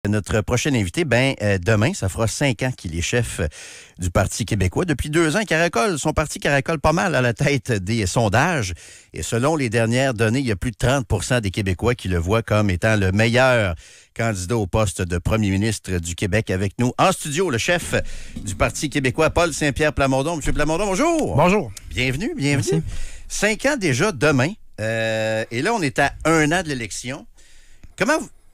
Notre prochain invité, demain, ça fera 5 ans qu'il est chef du Parti québécois. Depuis 2 ans, son parti caracole pas mal à la tête des sondages. Et selon les dernières données, il y a plus de 30% des Québécois qui le voient comme étant le meilleur candidat au poste de premier ministre du Québec. Avec nous en studio, le chef du Parti québécois, Paul Saint-Pierre Plamondon. Monsieur Plamondon, bonjour. Bonjour. Bienvenue. Merci. 5 ans déjà demain. Et là, on est à 1 an de l'élection.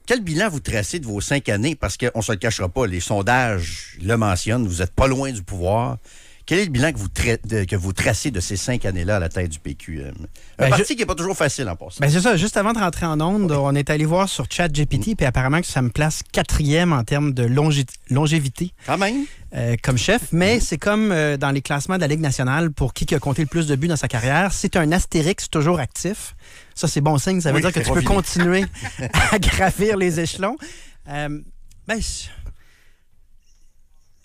Quel bilan vous tracez de vos 5 années? Parce qu'on ne se le cachera pas, les sondages le mentionnent, vous n'êtes pas loin du pouvoir. Quel est le bilan que vous tracez de ces 5 années-là à la tête du PQ? Un parti qui n'est pas toujours facile en passant. C'est ça. Juste avant de rentrer en ondes, on est allé voir sur ChatGPT, puis apparemment que ça me place 4e en termes de longévité. Quand même. Comme chef. Mais c'est comme dans les classements de la Ligue nationale pour qui a compté le plus de buts dans sa carrière. C'est un astérix toujours actif. Ça, c'est bon signe. Ça veut dire que tu peux continuer à gravir les échelons.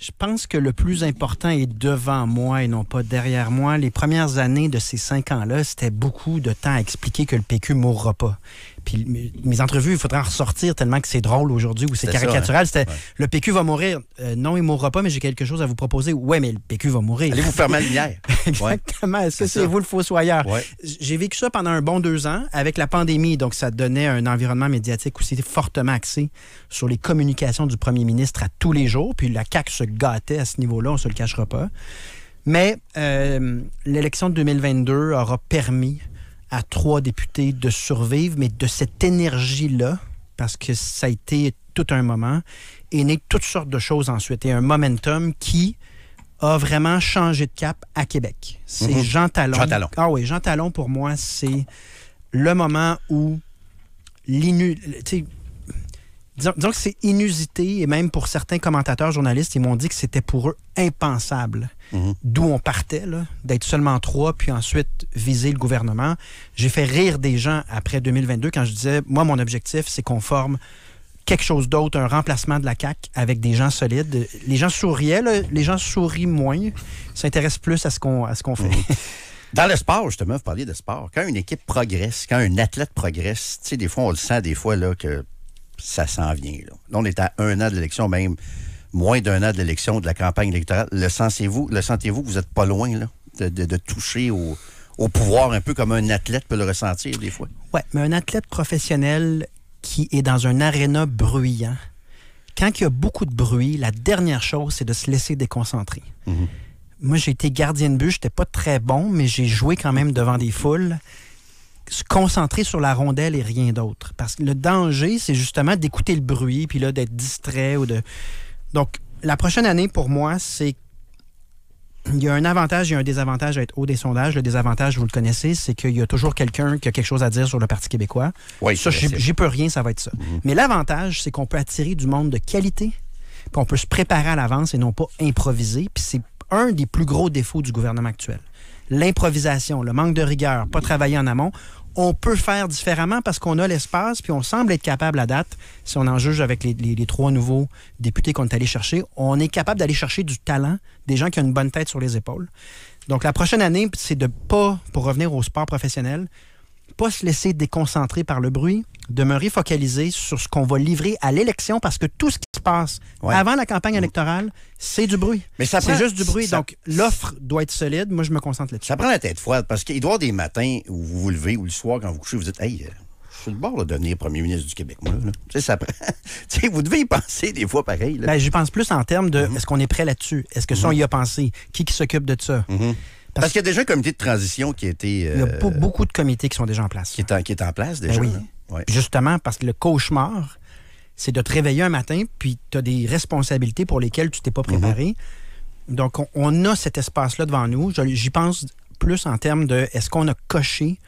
Je pense que le plus important est devant moi et non pas derrière moi. Les premières années de ces 5 ans-là, c'était beaucoup de temps à expliquer que le PQ ne mourra pas. Puis mes entrevues, il faudrait en ressortir tellement que c'est drôle aujourd'hui ou c'est caricatural. Ça, hein? C'était le PQ va mourir. Non, il ne mourra pas, mais j'ai quelque chose à vous proposer. Ouais, mais le PQ va mourir. Allez vous faire mal lumière. Exactement. Est-ce que c'est vous le fossoyeur? Ouais. J'ai vécu ça pendant un bon 2 ans avec la pandémie. Donc, ça donnait un environnement médiatique aussi fortement axé sur les communications du premier ministre à tous les jours. Puis la CAQ se gâtait à ce niveau-là, on ne se le cachera pas. Mais l'élection de 2022 aura permis à 3 députés de survivre, mais de cette énergie-là, parce que ça a été tout un moment, est né toutes sortes de choses ensuite. Et un momentum qui a vraiment changé de cap à Québec. C'est Jean Talon. Jean Talon. Ah oui, Jean Talon, pour moi, c'est le moment où disons que c'est inusité, et même pour certains commentateurs, journalistes, ils m'ont dit que c'était pour eux impensable. D'où on partait, là, d'être seulement 3, puis ensuite viser le gouvernement. J'ai fait rire des gens après 2022 quand je disais, moi, mon objectif, c'est qu'on forme quelque chose d'autre, un remplacement de la CAQ avec des gens solides. Les gens souriaient, là, les gens sourient moins, s'intéressent plus à ce qu'on fait. Dans le sport, justement, vous parliez de sport. Quand une équipe progresse, quand un athlète progresse, tu sais, des fois, on le sent des fois là, que ça s'en vient. Là, on est à 1 an de l'élection, même moins d'1 an de l'élection, de la campagne électorale. Le sentez-vous que vous n'êtes pas loin là, de toucher au pouvoir un peu comme un athlète peut le ressentir des fois? Oui, mais un athlète professionnel qui est dans un aréna bruyant, quand il y a beaucoup de bruit, la dernière chose, c'est de se laisser déconcentrer. Moi, j'ai été gardien de but, je n'étais pas très bon, mais j'ai joué quand même devant des foules. Se concentrer sur la rondelle et rien d'autre. Parce que le danger, c'est justement d'écouter le bruit, puis là, d'être distrait. Donc, la prochaine année, pour moi, c'est... Il y a un avantage et un désavantage à être haut des sondages. Le désavantage, vous le connaissez, c'est qu'il y a toujours quelqu'un qui a quelque chose à dire sur le Parti québécois. Oui, ça, j'y peux rien, ça va être ça. Mais l'avantage, c'est qu'on peut attirer du monde de qualité, puis on peut se préparer à l'avance et non pas improviser. Puis c'est un des plus gros défauts du gouvernement actuel. L'improvisation, le manque de rigueur, pas travailler en amont. On peut faire différemment parce qu'on a l'espace, puis on semble être capable à date, si on en juge avec les 3 nouveaux députés qu'on est allé chercher, on est capable d'aller chercher du talent, des gens qui ont une bonne tête sur les épaules. Donc la prochaine année, c'est de pas, pour revenir au sport professionnel, pas se laisser déconcentrer par le bruit, demeurer focalisé sur ce qu'on va livrer à l'élection parce que tout ce qui se passe avant la campagne électorale, c'est du bruit. Mais c'est juste du bruit. Donc, l'offre doit être solide. Moi, je me concentre là-dessus. Ça prend la tête froide parce qu'il doit y avoir des matins où vous vous levez ou le soir quand vous couchez, vous dites « Hey, je suis le bord là, de devenir premier ministre du Québec, moi. » Ça prend... vous devez y penser des fois pareil. Là. J'y pense plus en termes de est-ce qu'on est prêt là-dessus? Est-ce que ça, on y a pensé? Qui s'occupe de ça? Parce qu'il y a déjà un comité de transition qui a été... Il y a beaucoup de comités qui sont déjà en place. Qui est en place déjà. Oui. Ouais. Justement, parce que le cauchemar, c'est de te réveiller un matin, puis tu as des responsabilités pour lesquelles tu t'es pas préparé. Donc, on a cet espace-là devant nous. J'y pense plus en termes de est-ce qu'on a coché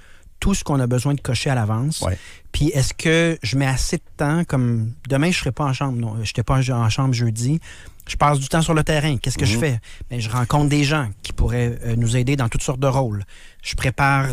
tout ce qu'on a besoin de cocher à l'avance? Ouais. Puis est-ce que je mets assez de temps, comme demain, je ne serai pas en chambre. Non, je n'étais pas en chambre jeudi. Je passe du temps sur le terrain. Qu'est-ce que je fais? Bien, je rencontre des gens qui pourraient nous aider dans toutes sortes de rôles. Je prépare...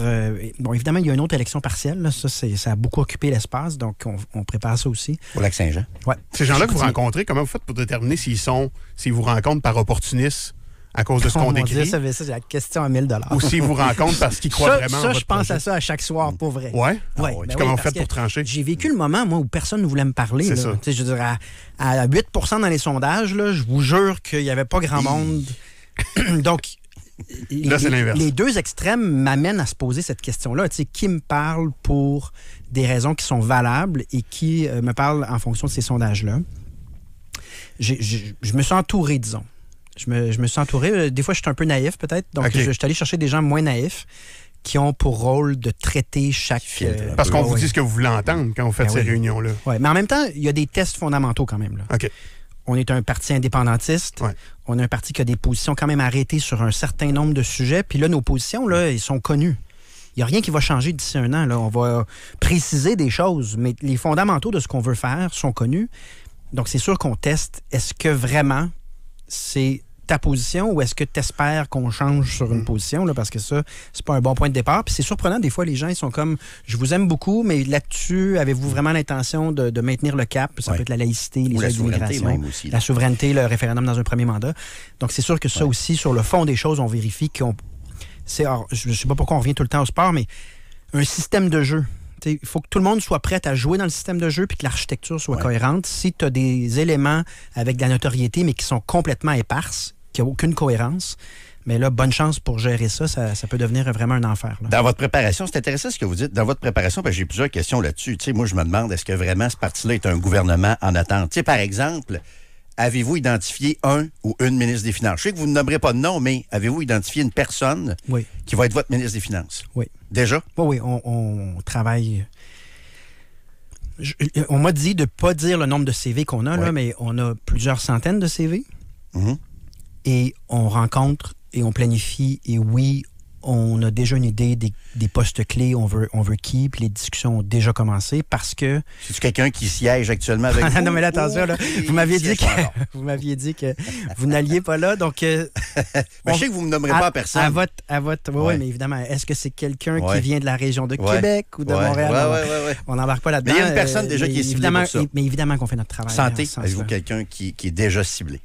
bon, évidemment, il y a une autre élection partielle. Là. Ça a beaucoup occupé l'espace, donc on prépare ça aussi. Au Lac-Saint-Jean. Ouais. Ces gens-là que vous rencontrez, comment vous faites pour déterminer s'ils vous rencontrent par opportunisme à cause de ce qu'on décrit. Ça, c'est la question à 1000 $. Ou s'ils vous rencontrent parce qu'ils croient vraiment en votre je pense projet. à ça à chaque soir, pour vrai. Ouais? Ouais. Puis comment vous faites pour trancher? J'ai vécu le moment, moi, où personne ne voulait me parler. C'est là. ça. Je veux dire, à 8 % dans les sondages, là, je vous jure qu'il n'y avait pas grand monde. Donc, là, c'est l'inverse. Les deux extrêmes m'amènent à se poser cette question-là. Tu sais, qui me parle pour des raisons qui sont valables et qui me parle en fonction de ces sondages-là? Je me suis entouré, disons. Je me suis entouré. Des fois, je suis un peu naïf, peut-être. Donc, Okay. je suis allé chercher des gens moins naïfs qui ont pour rôle de traiter chaque... Filtre. Parce qu'on vous dit ce que vous voulez entendre quand vous faites ces réunions-là. Oui, mais en même temps, il y a des tests fondamentaux quand même. Là. OK. On est un parti indépendantiste. Ouais. On est un parti qui a des positions quand même arrêtées sur un certain nombre de sujets. Puis là, nos positions, là, ils sont connues. Il n'y a rien qui va changer d'ici un an. Là. On va préciser des choses, mais les fondamentaux de ce qu'on veut faire sont connus. Donc, c'est sûr qu'on teste. Est-ce que vraiment c'est ta position ou est-ce que tu espères qu'on change sur une position? Là, parce que ça, c'est pas un bon point de départ. Puis c'est surprenant, des fois, les gens, ils sont comme, je vous aime beaucoup, mais là-dessus, avez-vous vraiment l'intention de maintenir le cap? Ça peut être la laïcité, les aides d'immigration, même aussi, la souveraineté, le référendum dans un premier mandat. Donc, c'est sûr que ça aussi, sur le fond des choses, on vérifie qu'on... je ne sais pas pourquoi on revient tout le temps au sport, mais un système de jeu. Il faut que tout le monde soit prêt à jouer dans le système de jeu puis que l'architecture soit cohérente. Si tu as des éléments avec de la notoriété, mais qui sont complètement éparses, qui n'ont aucune cohérence, mais là, bonne chance pour gérer ça. Ça peut devenir vraiment un enfer. Là. Dans votre préparation, c'est intéressant ce que vous dites. Dans votre préparation, j'ai plusieurs questions là-dessus. Tu sais, moi, je me demande, est-ce que vraiment ce parti-là est un gouvernement en attente? Tu sais, par exemple, avez-vous identifié un ou une ministre des Finances? Je sais que vous ne nommerez pas de nom, mais avez-vous identifié une personne qui va être votre ministre des Finances? Oui. Déjà? Oui, on travaille... on m'a dit de ne pas dire le nombre de CV qu'on a, là, mais on a plusieurs centaines de CV. Mm-hmm. Et on rencontre et on planifie. Et oui, on a déjà une idée des postes clés. On veut qui. Puis les discussions ont déjà commencé parce que... C'est-tu quelqu'un qui siège actuellement avec vous? Non, mais là, attention, là, vous m'aviez dit que vous n'alliez pas là. Donc, mais je sais que vous ne me nommerez pas à personne. Oui, mais évidemment, est-ce que c'est quelqu'un qui vient de la région de Québec ou de Montréal? Oui. On n'embarque pas là-dedans. Mais il y a une personne déjà qui est ciblée pour ça. Mais évidemment qu'on fait notre travail. Santé, avez-vous quelqu'un qui est déjà ciblé?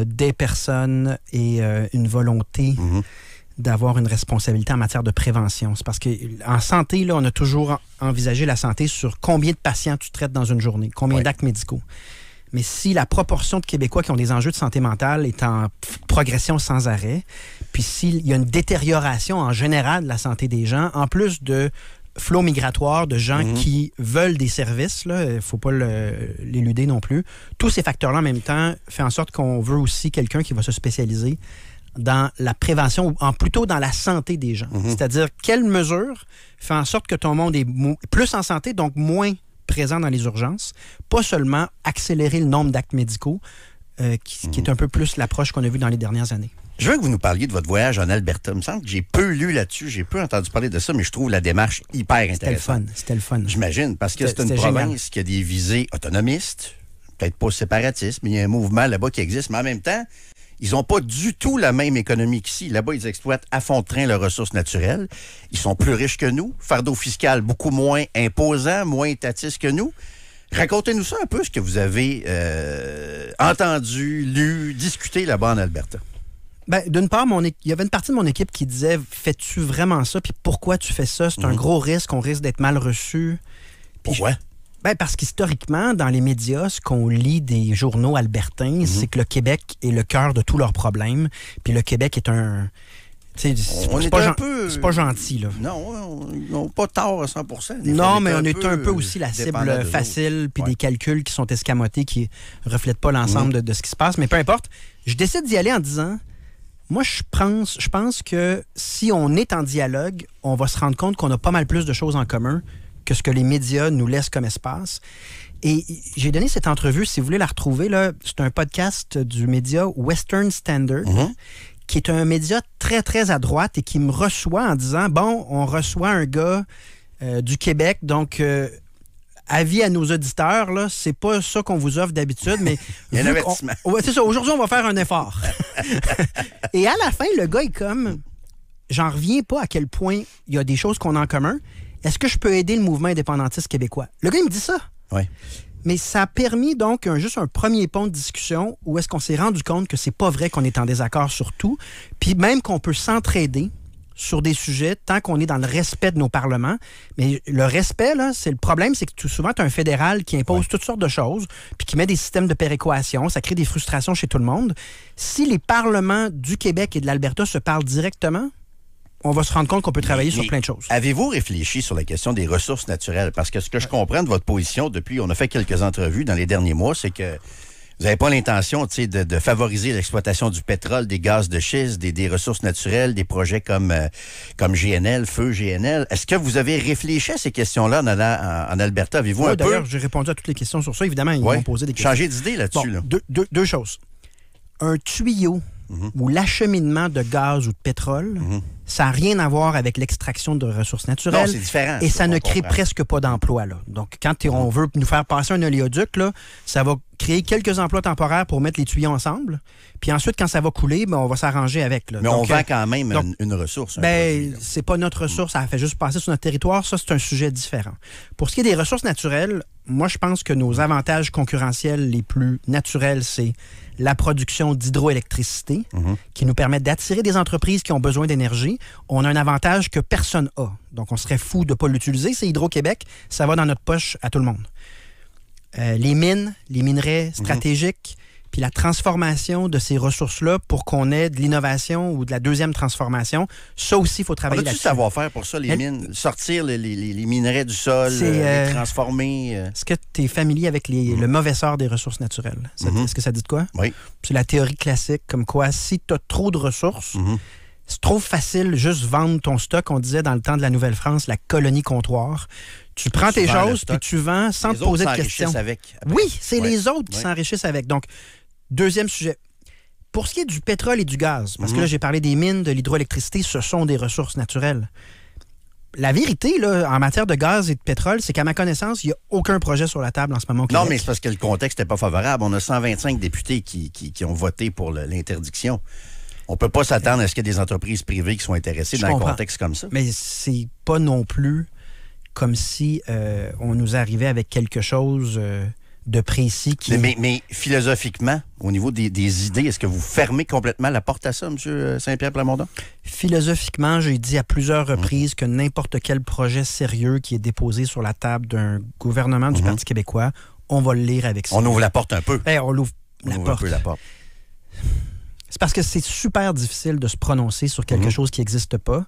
Des personnes et une volonté d'avoir une responsabilité en matière de prévention. C'est parce qu'en santé, là, on a toujours envisagé la santé sur combien de patients tu traites dans une journée, combien d'actes médicaux. Mais si la proportion de Québécois qui ont des enjeux de santé mentale est en progression sans arrêt, puis s'il y a une détérioration en général de la santé des gens, en plus de flot migratoire de gens qui veulent des services, il ne faut pas l'éluder non plus. Tous ces facteurs-là en même temps font en sorte qu'on veut aussi quelqu'un qui va se spécialiser dans la prévention, ou plutôt dans la santé des gens. C'est-à-dire, quelle mesure fait en sorte que ton monde est plus en santé, donc moins présent dans les urgences, pas seulement accélérer le nombre d'actes médicaux, qui est un peu plus l'approche qu'on a vue dans les dernières années. Je veux que vous nous parliez de votre voyage en Alberta. Il me semble que j'ai peu lu là-dessus, j'ai peu entendu parler de ça, mais je trouve la démarche hyper intéressante. C'était le fun. J'imagine, parce que c'est une province qui a des visées autonomistes, peut-être pas séparatistes, mais il y a un mouvement là-bas qui existe, mais en même temps, ils n'ont pas du tout la même économie qu'ici. Là-bas, ils exploitent à fond de train leurs ressources naturelles. Ils sont plus riches que nous. Fardeau fiscal beaucoup moins imposant, moins étatiste que nous. Racontez-nous ça un peu, ce que vous avez entendu, lu, discuté là-bas en Alberta. Ben, d'une part, il y avait une partie de mon équipe qui disait « Fais-tu vraiment ça? Puis pourquoi tu fais ça? C'est un gros risque, on risque d'être mal reçu. » Pourquoi? Parce qu'historiquement, dans les médias, ce qu'on lit des journaux albertains, c'est que le Québec est le cœur de tous leurs problèmes. Puis le Québec est un... C'est pas gentil, là. Non, ils n'ont pas tort à 100%. Non, mais on est un peu aussi la cible facile, puis des calculs qui sont escamotés, qui ne reflètent pas l'ensemble de ce qui se passe. Mais peu importe, je décide d'y aller en disant... Moi, je pense que si on est en dialogue, on va se rendre compte qu'on a pas mal plus de choses en commun que ce que les médias nous laissent comme espace. Et j'ai donné cette entrevue, si vous voulez la retrouver, là, c'est un podcast du média Western Standard, qui est un média très, très à droite et qui me reçoit en disant, bon, on reçoit un gars du Québec, donc... avis à nos auditeurs, là, c'est pas ça qu'on vous offre d'habitude, mais... Il y a un avertissement. C'est ça, aujourd'hui, on va faire un effort. Et à la fin, le gars est comme... J'en reviens pas à quel point il y a des choses qu'on a en commun. Est-ce que je peux aider le mouvement indépendantiste québécois? Le gars, il me dit ça. Oui. Mais ça a permis donc juste un premier pont de discussion où est-ce qu'on s'est rendu compte que c'est pas vrai qu'on est en désaccord sur tout, puis même qu'on peut s'entraider sur des sujets tant qu'on est dans le respect de nos parlements. Mais le respect, là, c'est le problème, c'est que tout souvent, tu as un fédéral qui impose toutes sortes de choses, puis qui met des systèmes de péréquation, ça crée des frustrations chez tout le monde. Si les parlements du Québec et de l'Alberta se parlent directement, on va se rendre compte qu'on peut travailler sur plein de choses. Avez-vous réfléchi sur la question des ressources naturelles? Parce que ce que je comprends de votre position depuis, on a fait quelques entrevues dans les derniers mois, c'est que vous n'avez pas l'intention de favoriser l'exploitation du pétrole, des gaz de schiste, des ressources naturelles, des projets comme GNL, Feu GNL. Est-ce que vous avez réfléchi à ces questions-là en Alberta? Avez-vous un peu... D'ailleurs, j'ai répondu à toutes les questions sur ça. Évidemment, ils m'ont posé des questions. Changé d'idée là-dessus. Bon, deux choses. Un tuyau ou l'acheminement de gaz ou de pétrole, ça n'a rien à voir avec l'extraction de ressources naturelles. Non, c'est différent. Et ça ne crée presque pas d'emplois. Donc, quand on veut nous faire passer un oléoduc, là, ça va créer quelques emplois temporaires pour mettre les tuyaux ensemble. Puis ensuite, quand ça va couler, on va s'arranger avec. Là. Mais on vend quand même une ressource. C'est pas notre ressource, ça fait juste passer sur notre territoire. Ça, c'est un sujet différent. Pour ce qui est des ressources naturelles, moi, je pense que nos avantages concurrentiels les plus naturels, c'est la production d'hydroélectricité qui nous permet d'attirer des entreprises qui ont besoin d'énergie. On a un avantage que personne n'a. Donc, on serait fou de ne pas l'utiliser. C'est Hydro-Québec. Ça va dans notre poche à tout le monde. Les mines, les minerais stratégiques, puis la transformation de ces ressources-là pour qu'on ait de l'innovation ou de la deuxième transformation, ça aussi, il faut travailler là-dessus. On a-tu savoir-faire pour ça, les mines? Sortir les minerais du sol, les transformer? Est-ce que tu es familier avec le mauvais sort des ressources naturelles? Est-ce que ça dit de quoi? Oui. C'est la théorie classique, comme quoi si tu as trop de ressources, c'est trop facile juste vendre ton stock. On disait dans le temps de la Nouvelle-France, la colonie comptoir. Tu prends tes choses puis tu vends sans te poser de questions. Oui, c'est les autres qui s'enrichissent avec. Donc, deuxième sujet. Pour ce qui est du pétrole et du gaz, parce que là, j'ai parlé des mines, de l'hydroélectricité, ce sont des ressources naturelles. La vérité, là, en matière de gaz et de pétrole, c'est qu'à ma connaissance, il n'y a aucun projet sur la table en ce moment au Québec. Non, mais c'est parce que le contexte n'est pas favorable. On a 125 députés qui ont voté pour l'interdiction. On ne peut pas s'attendre à ce qu'il y ait des entreprises privées qui soient intéressées dans un contexte comme ça. Mais c'est pas non plus comme si on nous arrivait avec quelque chose de précis qui... Mais philosophiquement, au niveau des idées, est-ce que vous fermez complètement la porte à ça, M. Saint-Pierre Plamondon? Philosophiquement, j'ai dit à plusieurs reprises que n'importe quel projet sérieux qui est déposé sur la table d'un gouvernement du Parti québécois, on va le lire avec ça. On ouvre la porte un peu. On ouvre un peu la porte. C'est parce que c'est super difficile de se prononcer sur quelque chose qui n'existe pas.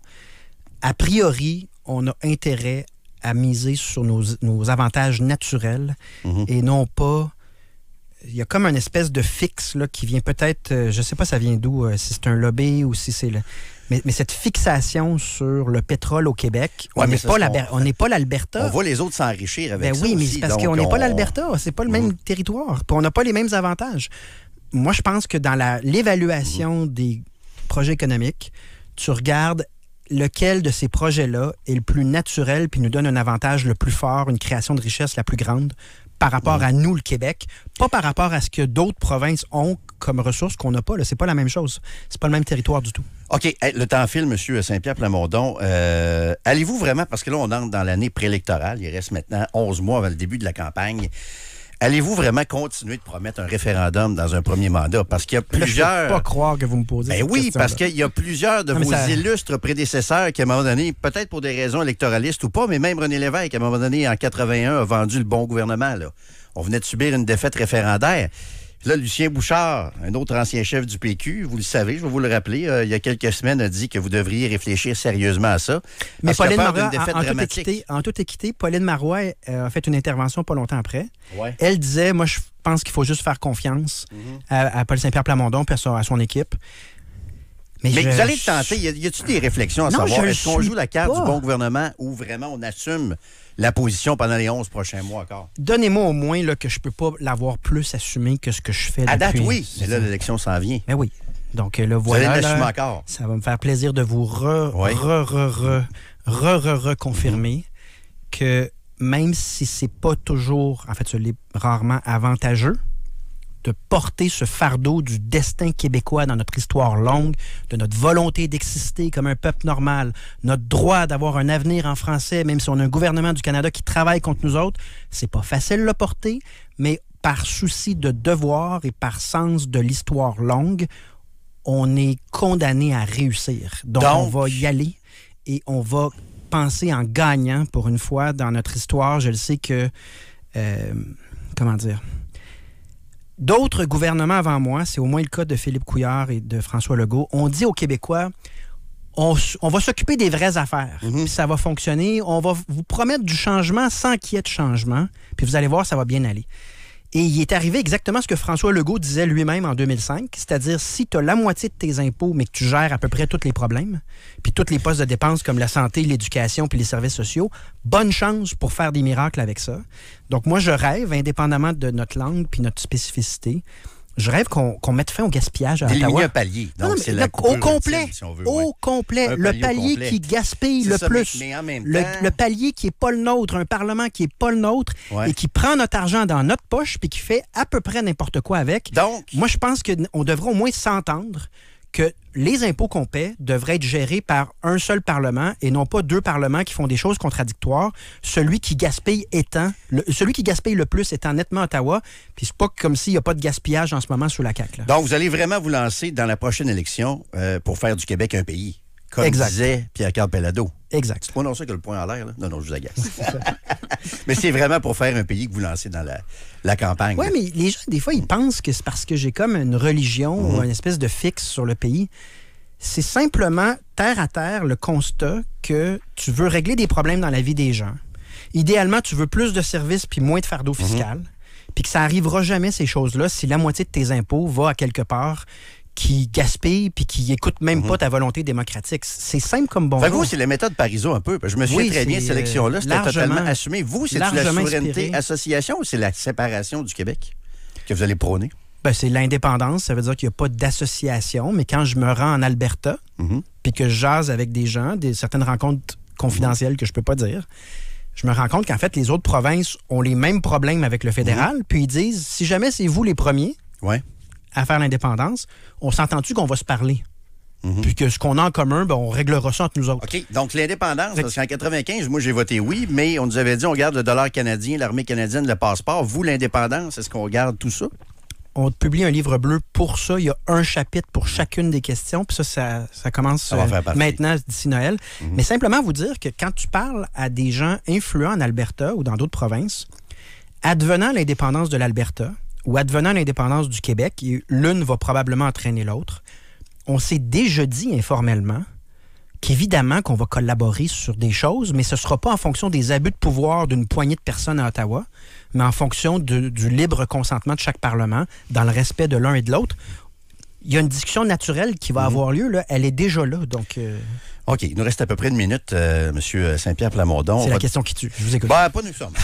A priori, on a intérêt à miser sur nos avantages naturels et non pas... Il y a comme une espèce de fixe là, qui vient peut-être... je ne sais pas ça vient d'où, si c'est un lobby ou si c'est... Mais cette fixation sur le pétrole au Québec, on n'est pas l'Alberta. On voit les autres s'enrichir avec ça oui, mais aussi, c'est parce qu'on n'est pas l'Alberta. C'est pas le même territoire. Puis on n'a pas les mêmes avantages. Moi, je pense que dans l'évaluation des projets économiques, tu regardes lequel de ces projets-là est le plus naturel puis nous donne un avantage le plus fort, une création de richesse la plus grande par rapport à nous, le Québec, pas par rapport à ce que d'autres provinces ont comme ressources qu'on n'a pas. C'est pas la même chose. C'est pas le même territoire du tout. OK. Le temps file, M. Saint-Pierre Plamondon. Allez-vous vraiment, parce que là, on entre dans l'année préélectorale, il reste maintenant 11 mois avant le début de la campagne, allez-vous vraiment continuer de promettre un référendum dans un premier mandat? Parce qu'il y a plusieurs... Je ne peux pas croire que vous me posez cette question. Parce qu'il y a plusieurs de vos illustres prédécesseurs qui, à un moment donné, peut-être pour des raisons électoralistes ou pas, mais même René Lévesque, à un moment donné, en 81, a vendu le bon gouvernement. Là. On venait de subir une défaite référendaire. Là, Lucien Bouchard, un autre ancien chef du PQ, vous le savez, je vais vous le rappeler, il y a quelques semaines, a dit que vous devriez réfléchir sérieusement à ça. Mais Pauline Marois, en toute équité, Pauline Marois a fait une intervention pas longtemps après. Ouais. Elle disait, moi, je pense qu'il faut juste faire confiance à Paul Saint-Pierre Plamondon et à son équipe. Mais vous allez tenter, y a-t-il des réflexions à savoir, est-ce qu'on joue la carte du bon gouvernement ou vraiment on assume la position pendant les 11 prochains mois encore? Donnez-moi au moins là, que je ne peux pas l'avoir plus assumé que ce que je fais depuis. À date, oui. Mais là, l'élection s'en vient. Mais oui. Donc là, voilà. Vous allez l'assumer encore. Ça va me faire plaisir de vous reconfirmer que même si c'est pas toujours, en fait, ce l'est rarement avantageux, de porter ce fardeau du destin québécois dans notre histoire longue, de notre volonté d'exister comme un peuple normal, notre droit d'avoir un avenir en français, même si on a un gouvernement du Canada qui travaille contre nous autres. C'est pas facile de le porter, mais par souci de devoir et par sens de l'histoire longue, on est condamné à réussir. Donc, on va y aller et on va penser en gagnant pour une fois dans notre histoire. Je le sais que... comment dire? D'autres gouvernements avant moi, c'est au moins le cas de Philippe Couillard et de François Legault, ont dit aux Québécois, on va s'occuper des vraies affaires, puis ça va fonctionner. On va vous promettre du changement sans qu'il y ait de changement, puis vous allez voir, ça va bien aller. Et il est arrivé exactement ce que François Legault disait lui-même en 2005, c'est-à-dire si tu as la moitié de tes impôts, mais que tu gères à peu près tous les problèmes, puis tous les postes de dépenses comme la santé, l'éducation, puis les services sociaux, bonne chance pour faire des miracles avec ça. Donc moi, je rêve, indépendamment de notre langue puis notre spécificité, je rêve qu'on mette fin au gaspillage à Ottawa. D'éliminer un palier. Donc, c'est la au complet. Si on veut, au complet. Le palier qui gaspille le plus. Mais en même le palier qui n'est pas le nôtre, un Parlement qui n'est pas le nôtre et qui prend notre argent dans notre poche puis qui fait à peu près n'importe quoi avec. Donc, moi, je pense qu'on devrait au moins s'entendre que les impôts qu'on paie devraient être gérés par un seul Parlement et non pas deux Parlements qui font des choses contradictoires. Celui qui gaspille le plus étant nettement Ottawa. Puis c'est pas comme s'il n'y a pas de gaspillage en ce moment sous la CAQ. Là. Donc, vous allez vraiment vous lancer dans la prochaine élection pour faire du Québec un pays. Comme disait Pierre-Carl Pellado. Exact. C'est pas non ça que le point en l'air, là? Non, je vous agace. Mais c'est vraiment pour faire un pays que vous lancez dans la campagne. Oui, mais les gens, des fois, ils pensent que c'est parce que j'ai comme une religion ou une espèce de fixe sur le pays. C'est simplement, terre à terre, le constat que tu veux régler des problèmes dans la vie des gens. Idéalement, tu veux plus de services puis moins de fardeau fiscal. Puis que ça n'arrivera jamais, ces choses-là, si la moitié de tes impôts va à quelque part qui gaspille puis qui écoute même pas ta volonté démocratique. C'est simple comme bonjour. Vous, c'est la méthode Parizeau un peu. Je me souviens très bien, cette élection-là, c'était totalement assumé. Vous, c'est-tu la souveraineté association ou c'est la séparation du Québec que vous allez prôner? Ben, c'est l'indépendance. Ça veut dire qu'il n'y a pas d'association. Mais quand je me rends en Alberta puis que je jase avec des gens, certaines rencontres confidentielles que je peux pas dire, je me rends compte qu'en fait, les autres provinces ont les mêmes problèmes avec le fédéral. Puis ils disent, si jamais c'est vous les premiers à faire l'indépendance, on s'entend-tu qu'on va se parler? Puis que ce qu'on a en commun, ben, on réglera ça entre nous autres. OK. Donc, l'indépendance, parce qu'en 95, moi, j'ai voté oui, mais on nous avait dit, on garde le dollar canadien, l'armée canadienne, le passeport. Vous, l'indépendance, est-ce qu'on garde tout ça? On publie un livre bleu pour ça. Il y a un chapitre pour chacune des questions. Puis ça commence maintenant, d'ici Noël. Mais simplement vous dire que quand tu parles à des gens influents en Alberta ou dans d'autres provinces, advenant l'indépendance de l'Alberta ou advenant l'indépendance du Québec, et l'une va probablement entraîner l'autre, on s'est déjà dit informellement qu'évidemment qu'on va collaborer sur des choses, mais ce ne sera pas en fonction des abus de pouvoir d'une poignée de personnes à Ottawa, mais en fonction du libre consentement de chaque Parlement, dans le respect de l'un et de l'autre. Il y a une discussion naturelle qui va avoir lieu, là. Elle est déjà là, donc... OK, il nous reste à peu près une minute, M. Saint-Pierre Plamondon. C'est la question qui tue. Je vous écoute. Pas nécessairement.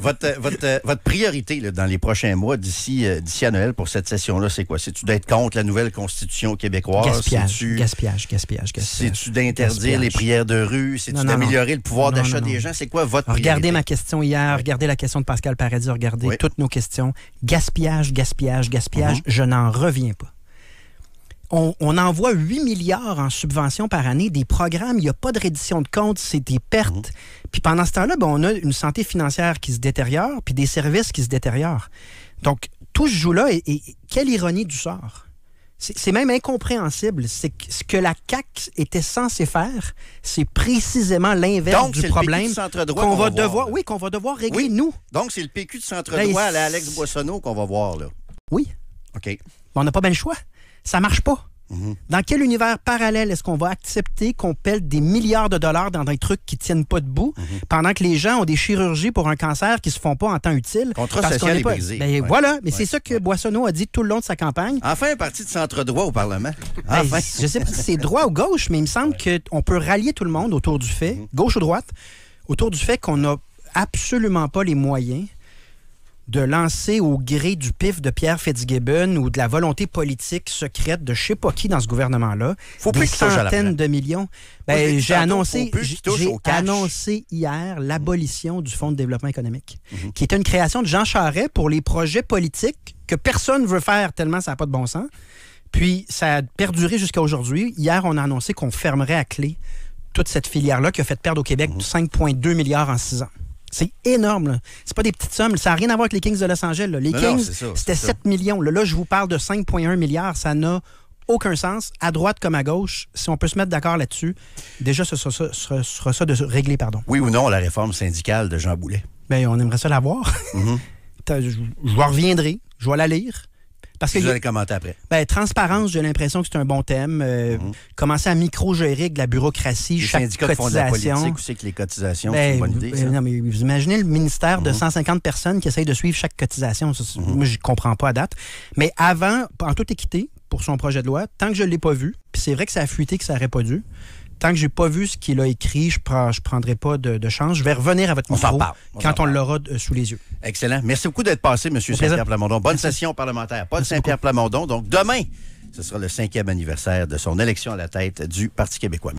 votre priorité là, dans les prochains mois, d'ici à Noël, pour cette session-là, c'est quoi? C'est-tu d'être contre la nouvelle Constitution québécoise? Gaspillage. C'est-tu d'interdire les prières de rue? C'est-tu d'améliorer le pouvoir d'achat des gens? C'est quoi votre priorité? Regardez ma question hier, regardez la question de Pascal Paradis, regardez toutes nos questions. Gaspillage. Je n'en reviens pas. On envoie 8 milliards en subventions par année, des programmes, il n'y a pas de reddition de compte, c'est des pertes. Puis pendant ce temps-là, on a une santé financière qui se détériore, puis des services qui se détériorent. Donc, tout se joue là, et quelle ironie du sort. C'est même incompréhensible. C'est ce que la CAQ était censée faire, c'est précisément l'inverse du problème qu'on va devoir régler, nous. Donc, c'est le PQ de centre-droit à la Alex Boissonneau qu'on va voir, là. Oui. OK. Mais on n'a pas bien le choix. Ça marche pas. Dans quel univers parallèle est-ce qu'on va accepter qu'on pèle des milliards de dollars dans des trucs qui tiennent pas debout pendant que les gens ont des chirurgies pour un cancer qui se font pas en temps utile? Contrat social est brisé. Voilà, mais c'est ça que Boissonneau a dit tout le long de sa campagne. Enfin, un parti de centre-droit au Parlement. Enfin. Je sais pas si c'est droit ou gauche, mais il me semble qu'on peut rallier tout le monde autour du fait, gauche ou droite, autour du fait qu'on n'a absolument pas les moyens de lancer au gré du pif de Pierre Fitzgibbon ou de la volonté politique secrète de je sais pas qui dans ce gouvernement-là, des centaines de millions. Ben, j'ai annoncé hier l'abolition du Fonds de développement économique, qui était une création de Jean Charest pour les projets politiques que personne ne veut faire tellement ça n'a pas de bon sens. Puis, ça a perduré jusqu'à aujourd'hui. Hier, on a annoncé qu'on fermerait à clé toute cette filière-là qui a fait perdre au Québec 5,2 milliards en 6 ans. C'est énorme, là. C'est pas des petites sommes. Ça n'a rien à voir avec les Kings de Los Angeles, là. Les Kings, c'était 7 millions. Là, je vous parle de 5,1 milliards. Ça n'a aucun sens, à droite comme à gauche. Si on peut se mettre d'accord là-dessus, déjà, ce sera ça de régler, pardon. Oui ou non, la réforme syndicale de Jean Boulet? Bien, on aimerait ça la voir. Je reviendrai. Je vais la lire. Parce que vous allez commenter après. Ben, transparence, j'ai l'impression que c'est un bon thème. Commencer à micro-gérer avec de la bureaucratie, les chaque syndicats cotisation. Font de la politique, aussi que les cotisations, c'est une bonne idée. Ça. Non, mais vous imaginez le ministère de 150 personnes qui essayent de suivre chaque cotisation. Moi, je ne comprends pas à date. Mais avant, en toute équité, pour son projet de loi, tant que je ne l'ai pas vu, puis c'est vrai que ça a fuité que ça n'aurait pas dû, tant que je n'ai pas vu ce qu'il a écrit, je ne prendrai pas de chance. Je vais revenir à votre micro quand on l'aura sous les yeux. Excellent. Merci beaucoup d'être passé, M. Saint-Pierre Plamondon. Bonne session parlementaire. Paul Saint-Pierre Plamondon. Donc, demain, ce sera le 5e anniversaire de son élection à la tête du Parti québécois.